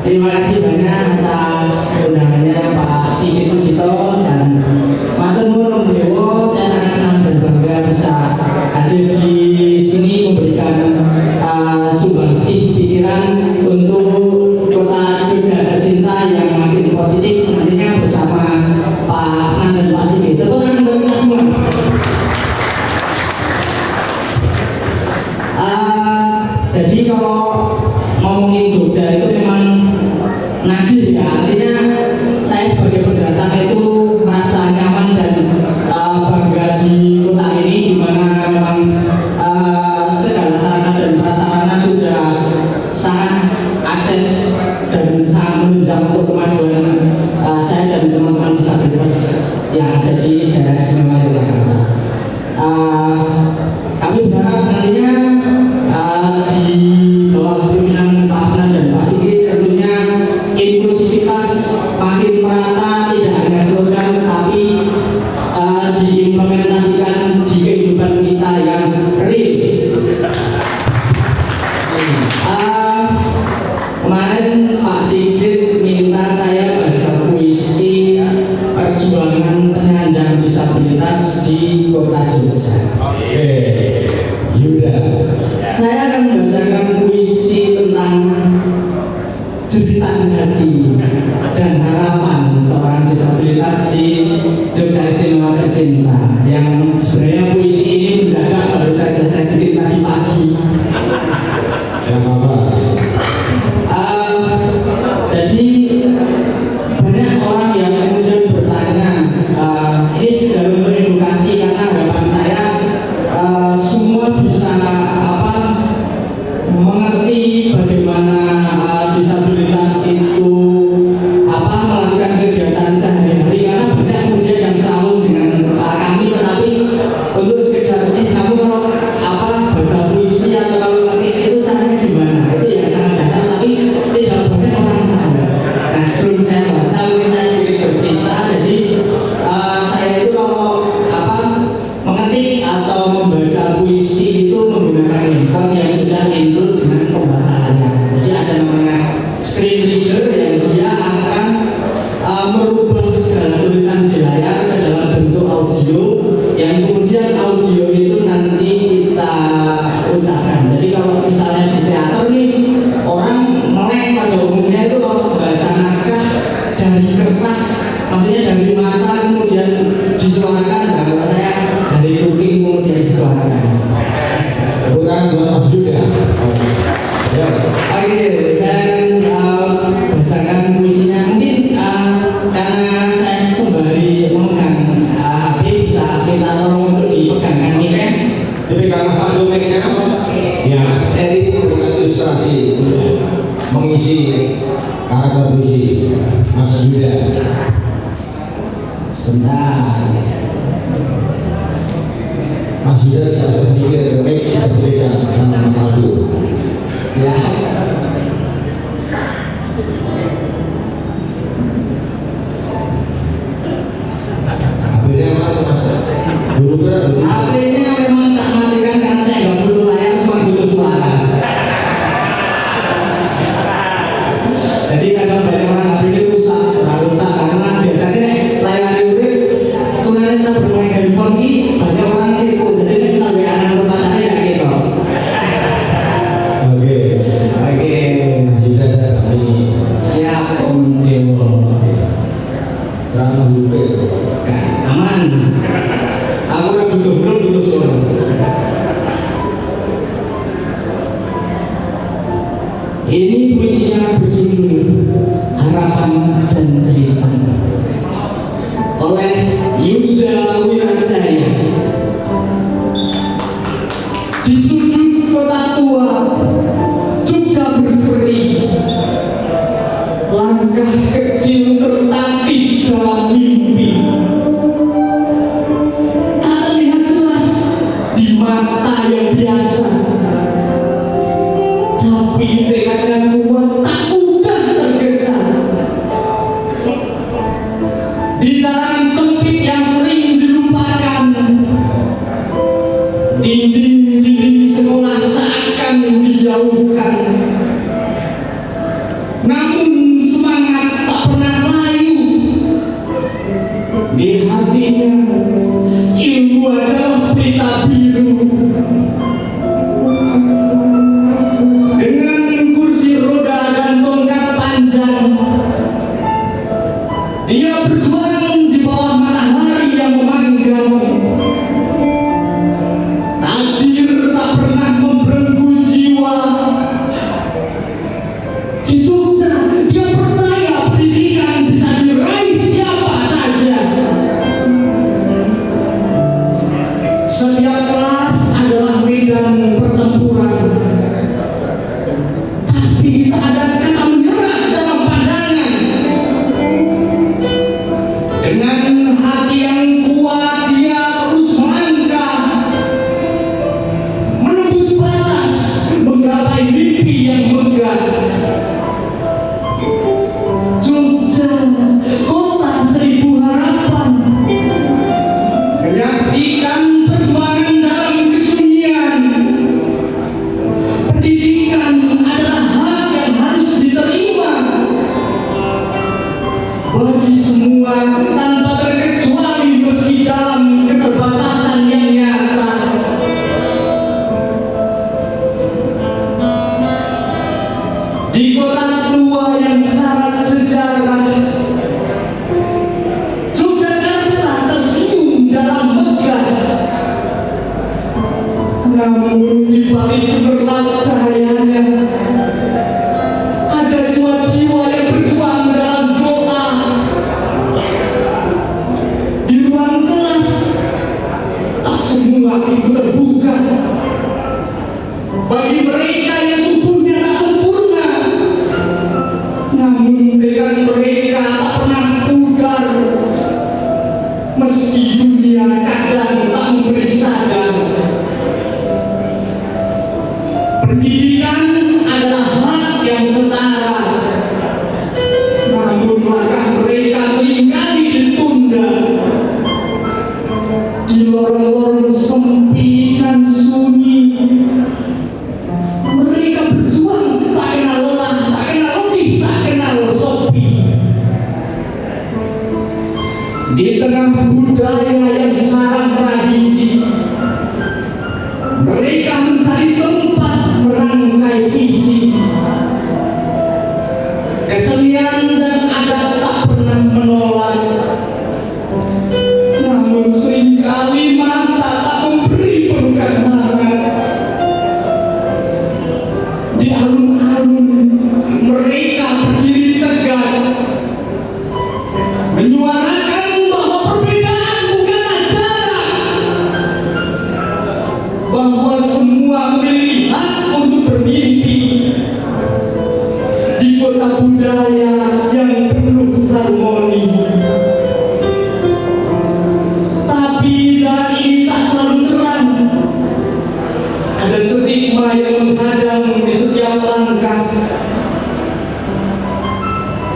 Terima kasih banyak atas undangannya Pak Sigit Sugito dan Matur Nuwun Dewo. Saya sangat berbangga bisa hadir di sini memberikan sumbangsih pikiran untuk kota Jogja tercinta yang makin positif nantinya bersama Pak Afnan dan Pak Sigit. Tepuk tangan buat kita semua. Jadi kalau ngomongin Jogja itu memang nagih ya, artinya saya sebagai pendatang itu merasa nyaman dan bangga di kota ini, di mana memang segala sarana dan prasarana sudah sangat akses dan sangat menunjang untuk kemajuan saya dan teman-teman disabilitas yang ada di daerah istimewa Yogyakarta. Kami berharap nantinya di bawah pimpinan Pak Afnan dan Pak Sigit tentunya inklusivitas makin merata, tidak hanya slogan tapi diimplementasikan di kehidupan kita yang real. Kemarin Pak Sigit minta saya baca puisi perjuangan penyandang disabilitas di kota Jogja. Oke, Yuda. Saya akan membacakan puisi tentang jeritan hati dan harapan seorang disabilitas di Jogja Istimewa Tercinta, yang sebenarnya puisi ini mendadak baru saja saya bikin tadi pagi. Yang apa? Jadi banyak orang yang kemudian bertanya, ini sudah untuk edukasi karena harapan saya semua bisa mengerti bagaimana disabilitas itu melakukan kegiatan sehari-hari, karena banyak kemudian yang selalu dengan kami, tetapi untuk sekedar kamu kalau baca puisi atau kalau ngetik itu caranya gimana, itu yang sangat dasar tapi tidak banyak orang tahu. Nah, sebelum saya baca mungkin saya sedikit bercerita. Jadi saya itu kalau mengetik atau membaca puisi itu menggunakan handphone yang sudah include dengan pembacaannya. Jadi ada namanya screen reader yang dia akan merubah segala tulisan di layar ke dalam bentuk audio, yang kemudian audio itu nanti kita ucapkan. Jadi kalau misalnya di teater nih, orang melek pada umumnya itu kalau baca naskah dari kertas, maksudnya dari mata kemudian disuarakan. Nah, kalau saya dari kuping kemudian disuarakan. Bukan buat Mas Yuda. Ya. Oke, saya akan bacakan puisinya. Mungkin karena saya sembari memegang HP bisa minta tolong untuk dipegangkan mic-nya. Dipegang satu mic-nya. Ya, seri dengan ilustrasi untuk mengisi karakter puisi Mas Yuda. Sebentar. Mas Yuda tidak usah mikir, mic sudah diberikan sama Mas Aldo. Ya. HP-nya mana Mas? Dulu kan HP-nya memang tak matikan karena saya nggak butuh layar, cuma butuh suara. Jadi kadang banyak orang HP-nya rusak karena biasanya layar itu tulisannya kita bermain handphone ini banyak orang tipu. Jadi ini sampai anak rumah saya kayak gitu. Oke. Mas Yuda saya kami Siap Om Dewo. ramah juga. Aman. Aku udah butuh suara. Ini puisinya berjudul Harapan dan Cerita oleh Yuda Wirajaya. Di sudut kota tua Jogja berseri, langkah kecil tertatih dalam mimpi. Tak terlihat jelas di mata yang biasa, tapi tekad yang kuat tak mudah tergesa. Di jalan sempit yang sering dilupakan, dinding-dinding sekolah seakan dijauhkan. Namun dengan mereka tak pernah pudar, meski dunia kadang tak memberi sadar. Pendidikan adalah hak yang setara, namun langkah mereka seringkali ditunda. Di lorong-lorong sempit dan sunyi, mereka berjuang tak kenal lelah, tak kenal letih, tak kenal sepi. Di tengah budaya yang syarat tradisi, mereka mencari tempat merangkai visi. Kesenian dan adat tak pernah menolak, namun seringkali mata tak memberi pelukan hangat. Di alun-alun mereka berdiri tegak, menyuarakan bahwa perbedaan bukan ajaran, bahwa semua memiliki hak untuk bermimpi di kota budaya yang penuh harmoni. Tapi jalan ini tak selalu terang, ada stigma yang menghadang di setiap langkah.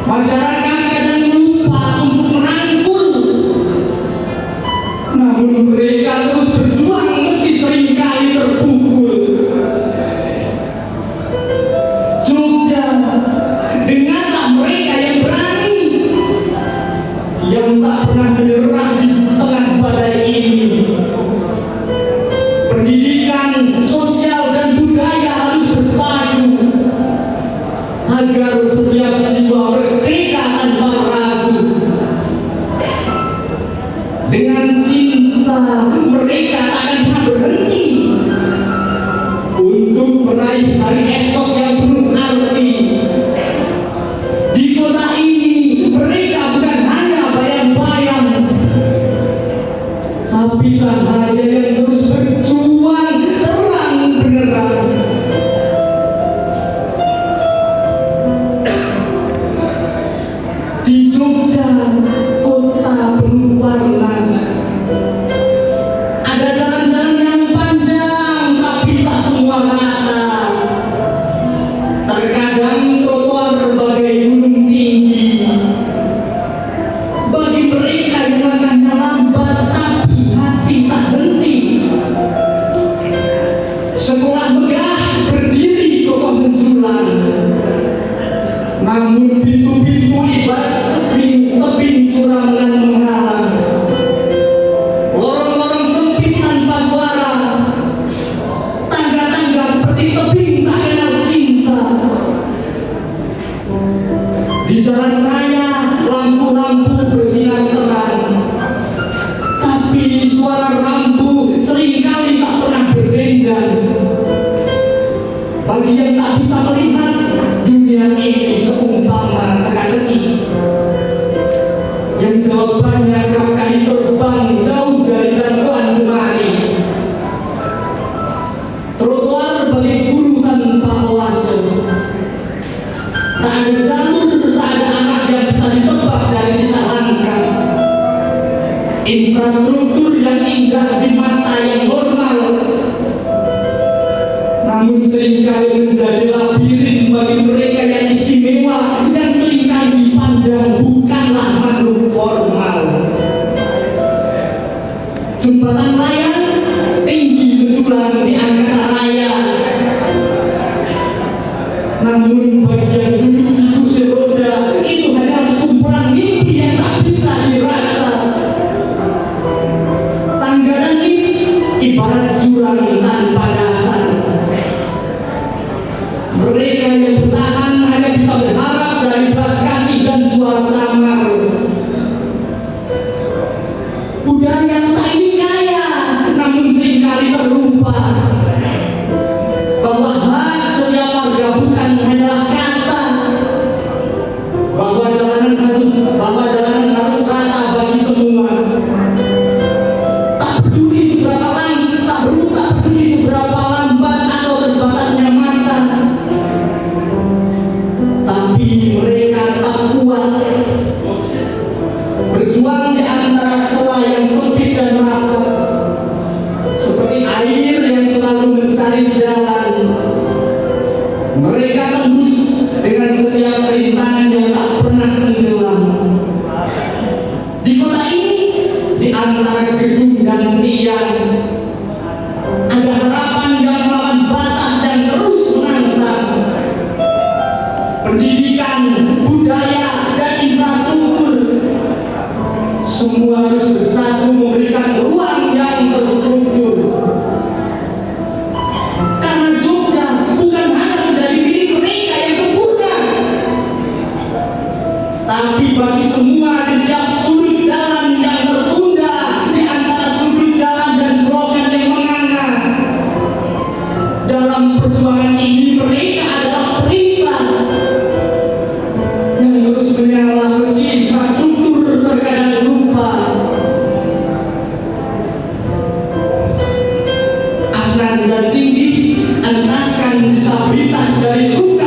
Masyarakat kadang lupa untuk merangkul, namun mereka terus berjuang meski seringkali terpukul. Jogja, dengarlah mereka yang berani, yang tak pernah menyerah di tengah badai ini. Pendidikan, sosial, dan budaya harus berpadu agar setiap jiwa merdeka tanpa ragu. Dengan cinta, mereka tak akan pernah berhenti untuk meraih hari esok yang penuh arti. Di kota ini, mereka bukan hanya bayang-bayang, tapi cahaya yang terus berjuang terang benderang. Di Jogja, kota penuh warna, ada jalan-jalan yang panjang tapi tak semua rata. Terkadang trotoar bagai gunung tinggi, bagi mereka yang langkahnya lambat tapi hati tak henti. Sekolah megah berdiri kokoh menjulang, namun pintu-pintu ibarat tebing curangan menghalang. Lorong-lorong sempit tanpa suara, tangga-tangga seperti tebing tak kenal cinta. Di jalan raya lampu-lampu bersinar terang, tapi suara rambu seringkali tak pernah berdendang. Bagi yang tak bisa melihat, dunia ini seumpama teka-teki, yang jawabannya kerap kali terbang jauh dari jangkauan jemari. Trotoar bagi guru tanpa oase, tak ada jalur, tak ada anak yang bisa ditebak dari sisa langkah. Infrastruktur yang indah di mata yang normal, namun seringkali menjadi labirin bagi mereka yang istimewa, yang seringkali dipandang bukanlah makhluk formal. Jembatan layang tinggi menjulang di angkasa raya, namun bagi yang duduk di kursi roda, itu hanya sekumpulan mimpi yang tak bisa dirasa. Tangga dan lift ibarat jurang tanpa dasar. Mereka yang bertahan hanya bisa berharap dari belas kasih dan suara samar. Budaya tak ini kaya, namun seringkali terlupa bahwa hak setiap warga bukan hanyalah kata, bahwa jalanan harus rata bagi semua. Tak peduli seberapa lambat atau terbatasnya mata, tapi mereka tetap kuat, berjuang di antara celah yang sempit dan rapat, seperti air yang selalu mencari jalan. Mereka tembus dengan setiap rintangan yang tak pernah tenggelam. Di kota ini, di antara gedung dan tiang, ada harapan yang melawan batas yang terus menantang. Pendidikan, budaya, dan infrastruktur, semua harus bersatu memberikan ruang yang terstruktur. Karena Jogja bukan hanya menjadi milik mereka yang sempurna, tapi bagi semua di setiap sudut jalan yang tertunda, di antara sudut jalan dan slogan yang menganga. Dalam perjuangan ini mereka adalah pelita yang terus menyala meski infrastruktur terkadang lupa. Afnan dan Cindy entaskan disabilitas dari luka